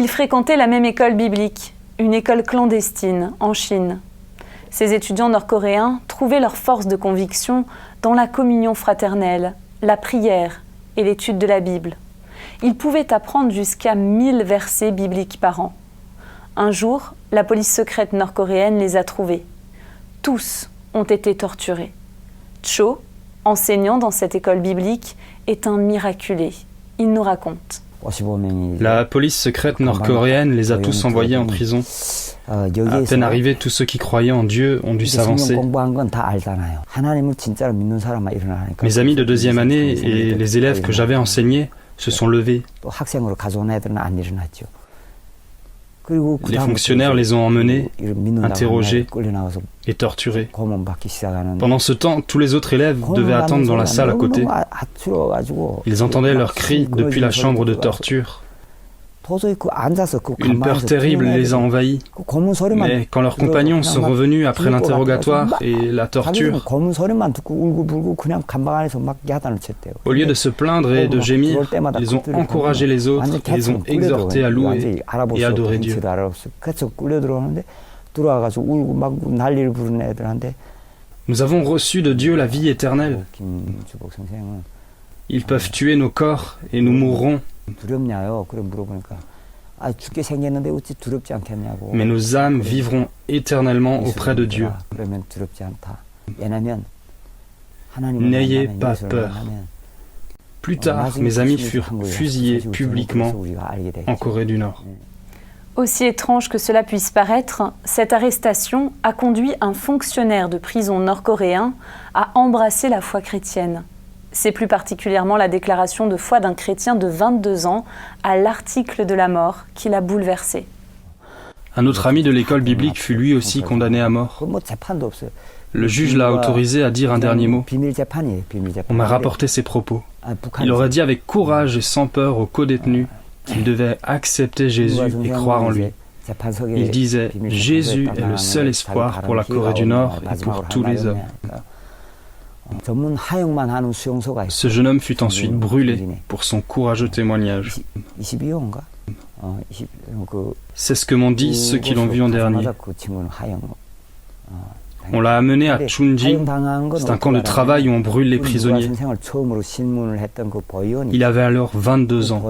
Ils fréquentaient la même école biblique, une école clandestine en Chine. Ces étudiants nord-coréens trouvaient leur force de conviction dans la communion fraternelle, la prière et l'étude de la Bible. Ils pouvaient apprendre jusqu'à 1000 versets bibliques par an. Un jour, la police secrète nord-coréenne les a trouvés. Tous ont été torturés. Cho, enseignant dans cette école biblique, est un miraculé. Il nous raconte. La police secrète nord-coréenne les a tous envoyés en prison. À peine arrivés, tous ceux qui croyaient en Dieu ont dû s'avancer. Mes amis de deuxième année et les élèves que j'avais enseignés se sont levés. Les fonctionnaires les ont emmenés, interrogés et torturés. Pendant ce temps, tous les autres élèves devaient attendre dans la salle à côté. Ils entendaient leurs cris depuis la chambre de torture. Une peur terrible les a envahis. Mais quand leurs compagnons sont revenus après l'interrogatoire et la torture, au lieu de se plaindre et de gémir, ils ont encouragé les autres, ils ont exhorté à louer et adorer Dieu. Nous avons reçu de Dieu la vie éternelle. Ils peuvent tuer nos corps et nous mourrons. Mais nos âmes vivront éternellement auprès de Dieu. N'ayez pas peur. Plus tard, mes amis furent fusillés publiquement en Corée du Nord. Aussi étrange que cela puisse paraître, cette arrestation a conduit un fonctionnaire de prison nord-coréen à embrasser la foi chrétienne. C'est plus particulièrement la déclaration de foi d'un chrétien de 22 ans à l'article de la mort qui l'a bouleversé. Un autre ami de l'école biblique fut lui aussi condamné à mort. Le juge l'a autorisé à dire un dernier mot. On m'a rapporté ses propos. Il aurait dit avec courage et sans peur aux codétenus qu'il devait accepter Jésus et croire en lui. Il disait « Jésus est le seul espoir pour la Corée du Nord et pour tous les hommes ». Ce jeune homme fut ensuite brûlé pour son courageux témoignage. C'est ce que m'ont dit ceux qui l'ont vu en dernier. On l'a amené à Chunji, c'est un camp de travail où on brûle les prisonniers. Il avait alors 22 ans.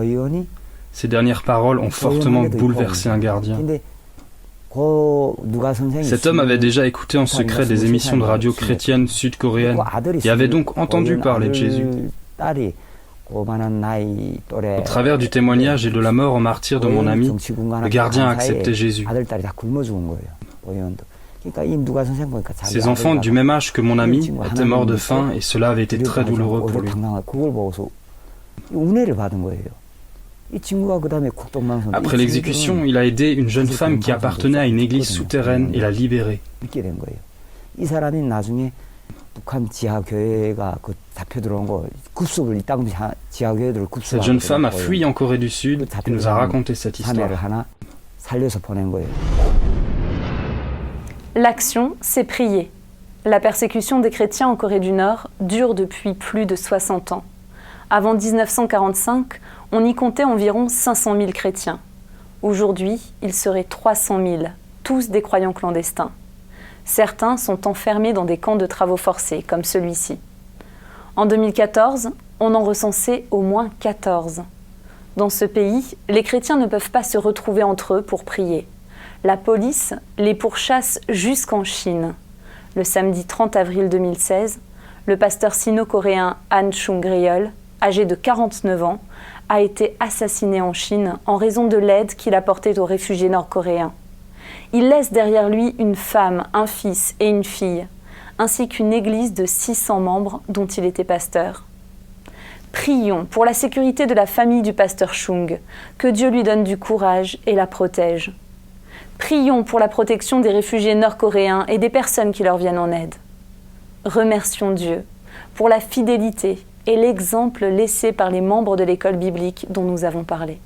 Ces dernières paroles ont fortement bouleversé un gardien. Cet homme avait déjà écouté en secret des émissions de radio chrétiennes sud-coréennes et avait donc entendu parler de Jésus. Au travers du témoignage et de la mort en martyr de mon ami, le gardien a accepté Jésus. Ses enfants du même âge que mon ami étaient morts de faim et cela avait été très douloureux pour lui. Après l'exécution, il a aidé une jeune femme qui appartenait à une église souterraine et l'a libérée. Cette jeune femme a fui en Corée du Sud et nous a raconté cette histoire. L'action, c'est prier. La persécution des chrétiens en Corée du Nord dure depuis plus de 60 ans. Avant 1945, on y comptait environ 500 000 chrétiens. Aujourd'hui, il serait 300 000, tous des croyants clandestins. Certains sont enfermés dans des camps de travaux forcés, comme celui-ci. En 2014, on en recensait au moins 14. Dans ce pays, les chrétiens ne peuvent pas se retrouver entre eux pour prier. La police les pourchasse jusqu'en Chine. Le samedi 30 avril 2016, le pasteur sino-coréen Han Chung-ryol, âgé de 49 ans, a été assassiné en Chine en raison de l'aide qu'il apportait aux réfugiés nord-coréens. Il laisse derrière lui une femme, un fils et une fille, ainsi qu'une église de 600 membres dont il était pasteur. Prions pour la sécurité de la famille du pasteur Chung, que Dieu lui donne du courage et la protège. Prions pour la protection des réfugiés nord-coréens et des personnes qui leur viennent en aide. Remercions Dieu pour la fidélité et l'exemple laissé par les membres de l'école biblique dont nous avons parlé.